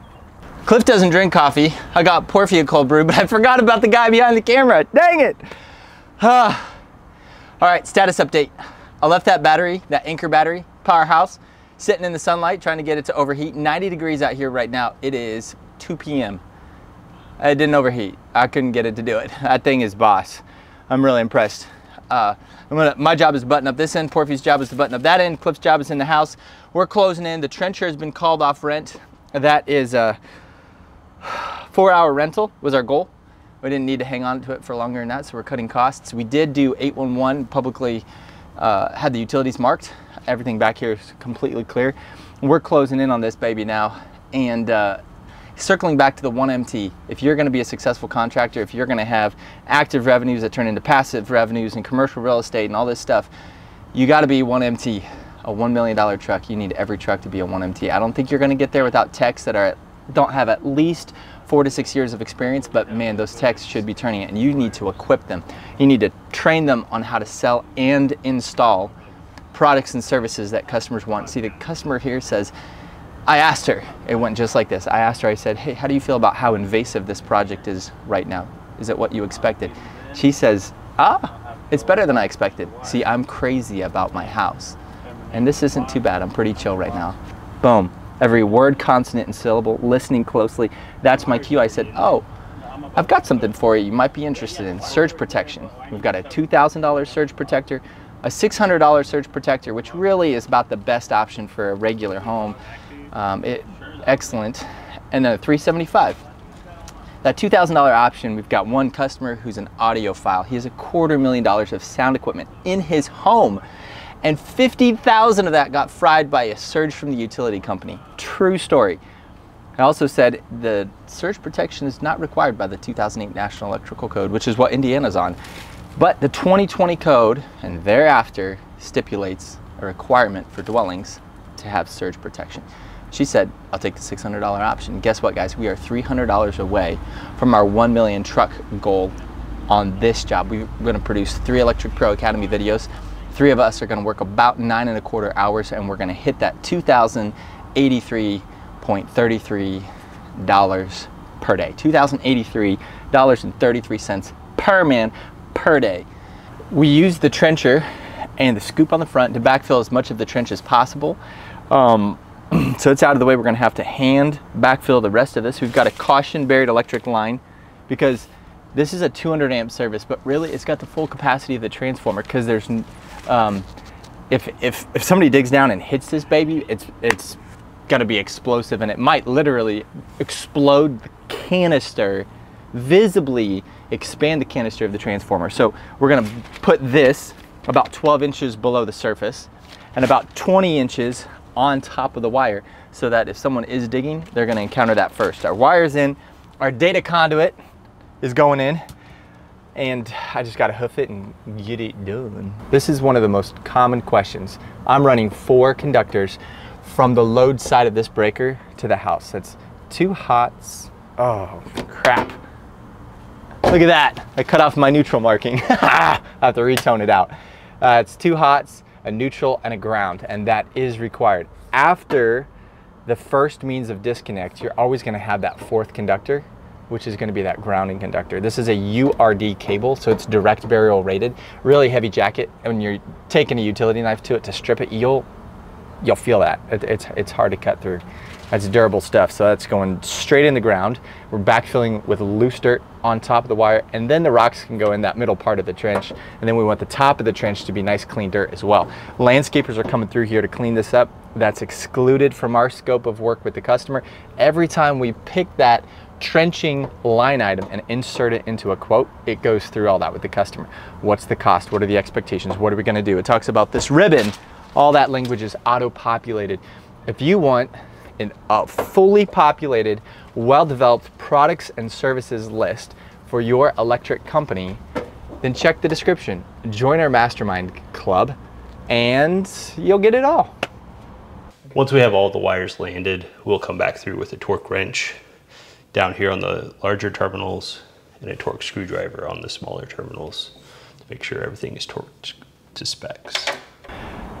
Cliff doesn't drink coffee. I got Porfy a cold brew, but I forgot about the guy behind the camera. Dang it. All right, status update. I left that battery, that Anker battery, Powerhouse, sitting in the sunlight trying to get it to overheat. 90 degrees out here right now. It is 2 p.m. It didn't overheat. I couldn't get it to do it. That thing is boss. I'm really impressed. My job is to button up this end. Porfy's job is to button up that end. Cliff's job is in the house. We're closing in. The trencher has been called off rent. That is a 4-hour rental was our goal. We didn't need to hang on to it for longer than that, so we're cutting costs. We did do 811 publicly, had the utilities marked. Everything back here is completely clear. We're closing in on this baby now. And circling back to the 1MT, if you're going to be a successful contractor, if you're going to have active revenues that turn into passive revenues and commercial real estate and all this stuff, you got to be 1MT, a $1 million truck. You need every truck to be a 1MT. I don't think you're going to get there without techs that don't have at least 4 to 6 years of experience, but man, those techs should be turning it, and you need to equip them. You need to train them on how to sell and install products and services that customers want. See, the customer here says, I asked her, it went just like this. I asked her, I said, hey, how do you feel about how invasive this project is right now? Is it what you expected? She says, it's better than I expected. See, I'm crazy about my house. And this isn't too bad. I'm pretty chill right now. Boom. Every word, consonant, and syllable, listening closely. That's my cue. I said, oh, I've got something for you. You might be interested in surge protection. We've got a $2,000 surge protector, a $600 surge protector, which really is about the best option for a regular home. Excellent. And then a $375. That $2,000 option, we've got one customer who's an audiophile. He has $250,000 of sound equipment in his home. and 50,000 of that got fried by a surge from the utility company. True story. It also said the surge protection is not required by the 2008 National Electrical Code, which is what Indiana's on. But the 2020 code and thereafter stipulates a requirement for dwellings to have surge protection. She said, I'll take the $600 option. Guess what, guys? We are $300 away from our 1 million truck goal on this job. We're gonna produce 3 Electric Pro Academy videos. 3 of us are gonna work about 9.25 hours, and we're gonna hit that $2,083.33 per day. $2,083.33 per man per day. We use the trencher and the scoop on the front to backfill as much of the trench as possible. So it's out of the way. We're gonna have to hand backfill the rest of this. We've got a caution buried electric line because this is a 200 amp service, but really it's got the full capacity of the transformer, because there's, if somebody digs down and hits this baby, it's gonna be explosive, and it might literally explode the canister, visibly expand the canister of the transformer. So we're gonna put this about 12 inches below the surface and about 20 inches on top of the wire, so that if someone is digging, they're gonna encounter that first. Our wire's in, our data conduit is going in, and I just gotta hoof it and get it done. This is one of the most common questions. I'm running 4 conductors from the load side of this breaker to the house. That's 2 hots. Oh, crap. Look at that. I cut off my neutral marking. I have to retone it out. It's 2 hots, a neutral, and a ground, and that is required. After the first means of disconnect, you're always gonna have that 4th conductor, which is gonna be that grounding conductor. This is a URD cable, so it's direct burial rated. Really heavy jacket, and when you're taking a utility knife to it to strip it, you'll feel that. It's hard to cut through. That's durable stuff, so that's going straight in the ground. We're backfilling with loose dirt on top of the wire, and then the rocks can go in that middle part of the trench, and then we want the top of the trench to be nice clean dirt as well. Landscapers are coming through here to clean this up. That's excluded from our scope of work with the customer. Every time we pick that trenching line item and insert it into a quote, it goes through all that with the customer. What's the cost? What are the expectations? What are we gonna do? It talks about this ribbon. All that language is auto-populated. If you want a fully populated, well-developed products and services list for your electric company, then check the description. Join our mastermind club and you'll get it all. Once we have all the wires landed, we'll come back through with a torque wrench down here on the larger terminals and a torque screwdriver on the smaller terminals to make sure everything is torqued to specs.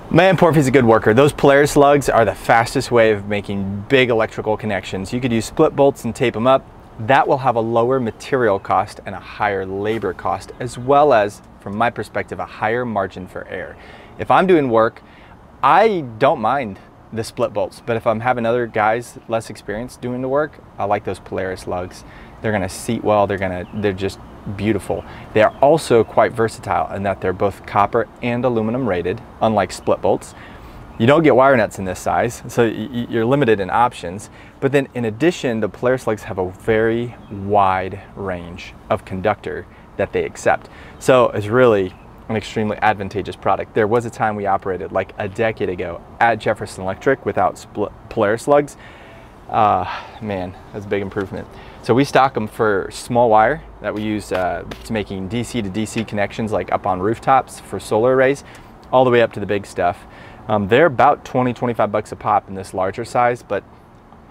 Man, Porfy's a good worker. Those Polaris lugs are the fastest way of making big electrical connections. You could use split bolts and tape them up. That will have a lower material cost and a higher labor cost, as well as, from my perspective, a higher margin for error. If I'm doing work, I don't mind the split bolts, but if I'm having other guys less experienced doing the work, I like those Polaris lugs. They're gonna seat well, they're just beautiful. They are also quite versatile in that they're both copper and aluminum rated, unlike split bolts. You don't get wire nuts in this size, so you're limited in options. But then in addition, the Polaris lugs have a very wide range of conductor that they accept. So it's really an extremely advantageous product. There was a time we operated like a decade ago at Jefferson Electric without Polaris lugs. Man, that's a big improvement. So we stock them for small wire that we use to making DC to DC connections, like up on rooftops for solar arrays, all the way up to the big stuff. They're about 20, 25 bucks a pop in this larger size, but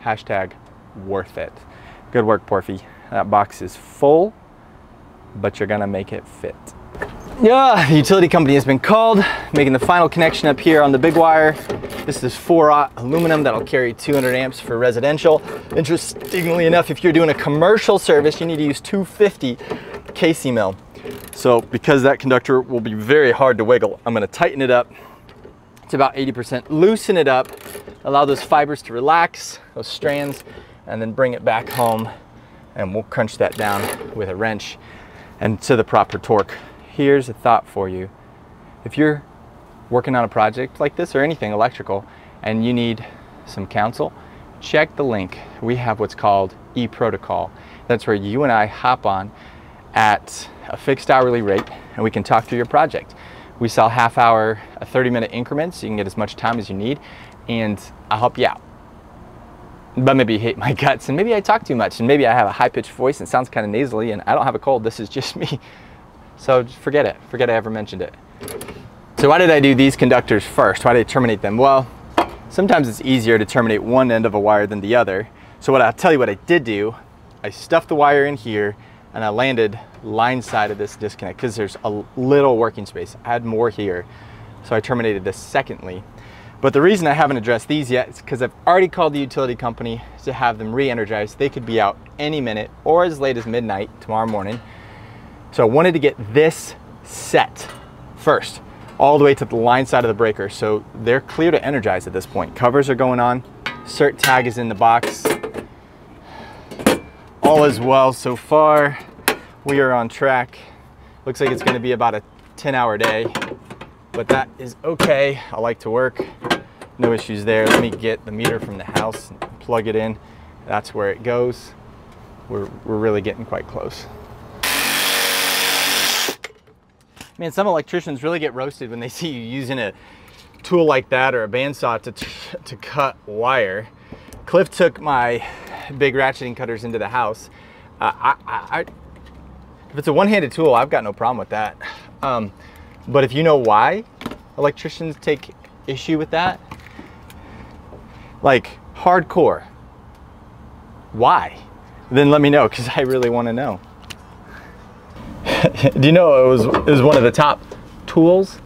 hashtag worth it. Good work, Porfy. That box is full, but you're gonna make it fit. Yeah, the utility company has been called, making the final connection up here on the big wire. This is 4-aught aluminum that'll carry 200 amps for residential. Interestingly enough, if you're doing a commercial service, you need to use 250 KC mil. So because that conductor will be very hard to wiggle, I'm gonna tighten it up to about 80%, loosen it up, allow those fibers to relax, those strands, and then bring it back home, and we'll crunch that down with a wrench and to the proper torque. Here's a thought for you. If you're working on a project like this or anything electrical and you need some counsel, check the link. We have what's called EPro. That's where you and I hop on at a fixed hourly rate and we can talk through your project. We sell half hour, 30-minute increments, so you can get as much time as you need, and I'll help you out. But maybe you hate my guts, and maybe I talk too much, and maybe I have a high-pitched voice and it sounds kind of nasally, and I don't have a cold. This is just me. So just forget it. Forget I ever mentioned it. So why did I do these conductors first? Why did I terminate them? Well, sometimes it's easier to terminate one end of a wire than the other. So I'll tell you what I did do. I stuffed the wire in here, and I landed line side of this disconnect because there's a little working space. I had more here, so I terminated this secondly. But the reason I haven't addressed these yet is because I've already called the utility company to have them re-energized. They could be out any minute or as late as midnight tomorrow morning. So I wanted to get this set first, all the way to the line side of the breaker. So they're clear to energize at this point. Covers are going on. Cert tag is in the box. All is well so far. We are on track. Looks like it's going to be about a 10-hour day, but that is okay. I like to work. No issues there. Let me get the meter from the house and plug it in. That's where it goes. We're really getting quite close. Man, some electricians really get roasted when they see you using a tool like that or a bandsaw to cut wire. Cliff took my big ratcheting cutters into the house. If it's a one-handed tool, I've got no problem with that. But if you know why electricians take issue with that, like hardcore, why? Then let me know, because I really want to know. Do you know it was one of the top tools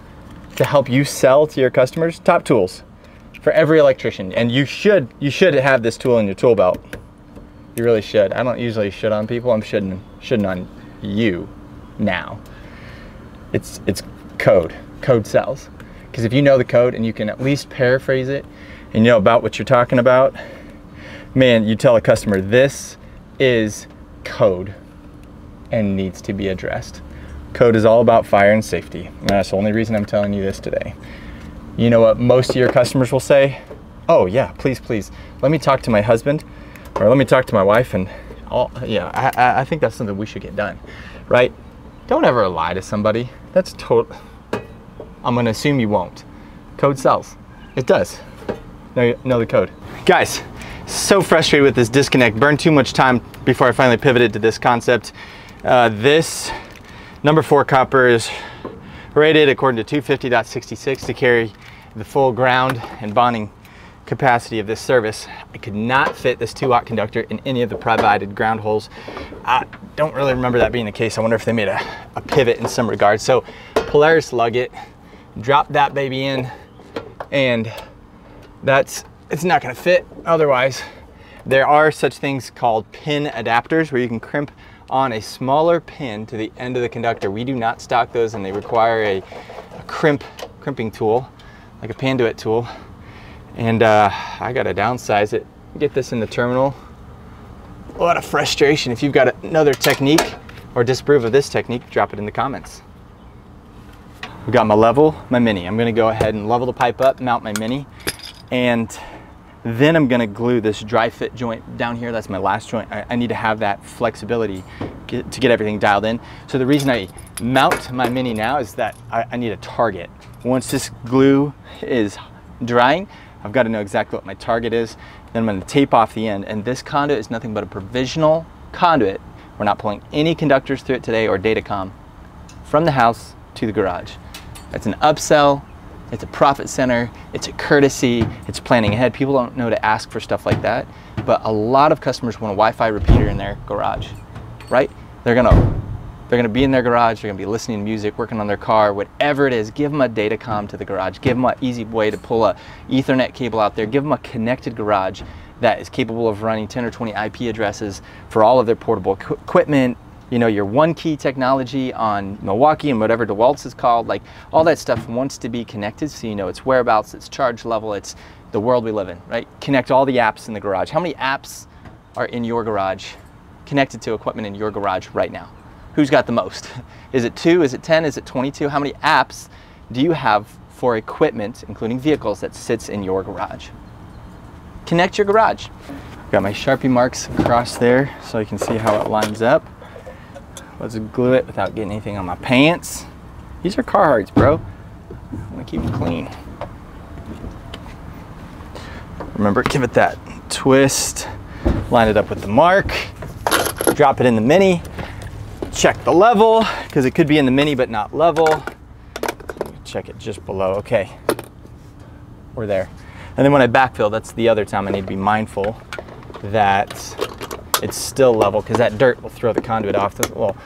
to help you sell to your customers? Top tools for every electrician, and you should have this tool in your tool belt. You really should. I don't usually shit on people. I'm shitting on you now. It's code. Code sells. Because if you know the code and you can at least paraphrase it and you know about what you're talking about, man, you tell a customer this is code and needs to be addressed. Code is all about fire and safety. And that's the only reason I'm telling you this today. You know what most of your customers will say? Oh yeah, please, let me talk to my husband, or let me talk to my wife, and I think that's something we should get done, right? Don't ever lie to somebody. That's total. I'm gonna assume you won't. Code sells. It does. Know the code. Guys, so frustrated with this disconnect. Burned too much time before I finally pivoted to this concept. This number 4 copper is rated according to 250.66 to carry the full ground and bonding capacity of this service. I could not fit this 2-watt conductor in any of the provided ground holes. I don't really remember that being the case. I wonder if they made a pivot in some regard. So Polaris lug it, drop that baby in, and it's not gonna fit otherwise. There are such things called pin adapters where you can crimp on a smaller pin to the end of the conductor. We do not stock those, and they require a crimping tool, like a Conduit tool. And I gotta downsize it, get this in the terminal. What a frustration. If you've got another technique or disapprove of this technique, drop it in the comments. We've got my level, my mini. I'm gonna go ahead and level the pipe up, mount my mini, and then I'm gonna glue this dry fit joint down here. That's my last joint. I need to have that flexibility to get everything dialed in. So the reason I mount my mini now is that I need a target. Once this glue is drying, I've got to know exactly what my target is. Then I'm going to tape off the end. And this conduit is nothing but a provisional conduit. We're not pulling any conductors through it today or DataCom from the house to the garage. It's an upsell. It's a profit center. It's a courtesy. It's planning ahead. People don't know to ask for stuff like that. But a lot of customers want a Wi-Fi repeater in their garage, right? They're gonna be in their garage, they're gonna be listening to music, working on their car, whatever it is. Give them a DataCom to the garage. Give them an easy way to pull a Ethernet cable out there. Give them a connected garage that is capable of running 10 or 20 IP addresses for all of their portable equipment. You know, your one key technology on Milwaukee and whatever DeWalt's is called, like all that stuff wants to be connected, so you know its whereabouts, its charge level, it's the world we live in, right? Connect all the apps in the garage. How many apps are in your garage connected to equipment in your garage right now? Who's got the most? Is it 2? Is it 10? Is it 22? How many apps do you have for equipment, including vehicles, that sits in your garage? Connect your garage. Got my Sharpie marks across there so you can see how it lines up. Let's glue it without getting anything on my pants. These are Carhartts, bro. I want to keep it clean. Remember, give it that twist, line it up with the mark, drop it in the mini, check the level, because it could be in the mini but not level. Check it just below, okay. We're there. And then when I backfill, that's the other time I need to be mindful that it's still level, because that dirt will throw the conduit off. Well,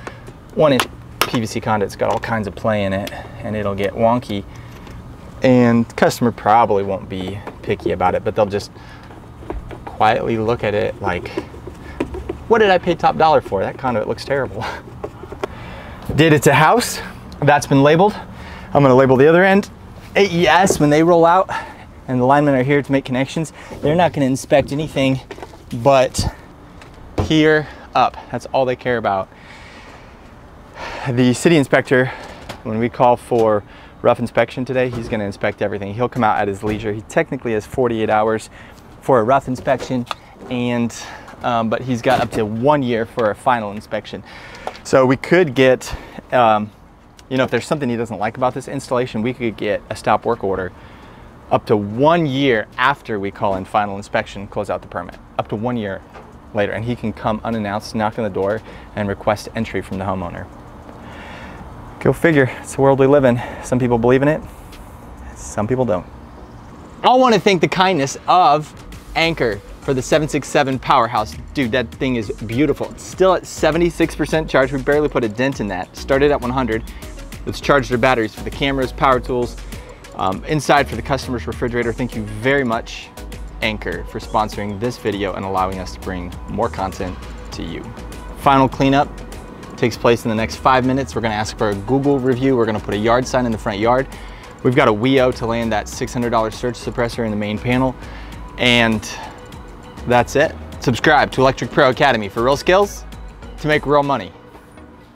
1-inch PVC conduit's got all kinds of play in it, and it'll get wonky. And the customer probably won't be picky about it, but they'll just quietly look at it like, what did I pay top dollar for? That conduit looks terrible. Did it to house, that's been labeled. I'm gonna label the other end. AES, when they roll out and the linemen are here to make connections, they're not gonna inspect anything but here up. That's all they care about. The city inspector, when we call for rough inspection today, he's gonna inspect everything. He'll come out at his leisure. He technically has 48 hours for a rough inspection, and but he's got up to 1 year for a final inspection. So we could get, you know, if there's something he doesn't like about this installation, we could get a stop work order up to 1 year after we call in final inspection, close out the permit, up to 1 year later, and he can come unannounced, knock on the door, and request entry from the homeowner. Go figure, it's the world we live in. Some people believe in it, some people don't. I want to thank the kindness of Anker for the 767 Powerhouse. Dude, that thing is beautiful. It's still at 76% charge. We barely put a dent in that. Started at 100. Let's charge their batteries for the cameras, power tools, inside for the customer's refrigerator. Thank you very much, Anker, for sponsoring this video and allowing us to bring more content to you. Final cleanup takes place in the next 5 minutes. We're gonna ask for a Google review. We're gonna put a yard sign in the front yard. We've got a WEO to land that $600 surge suppressor in the main panel. And that's it. Subscribe to Electric Pro Academy for real skills to make real money.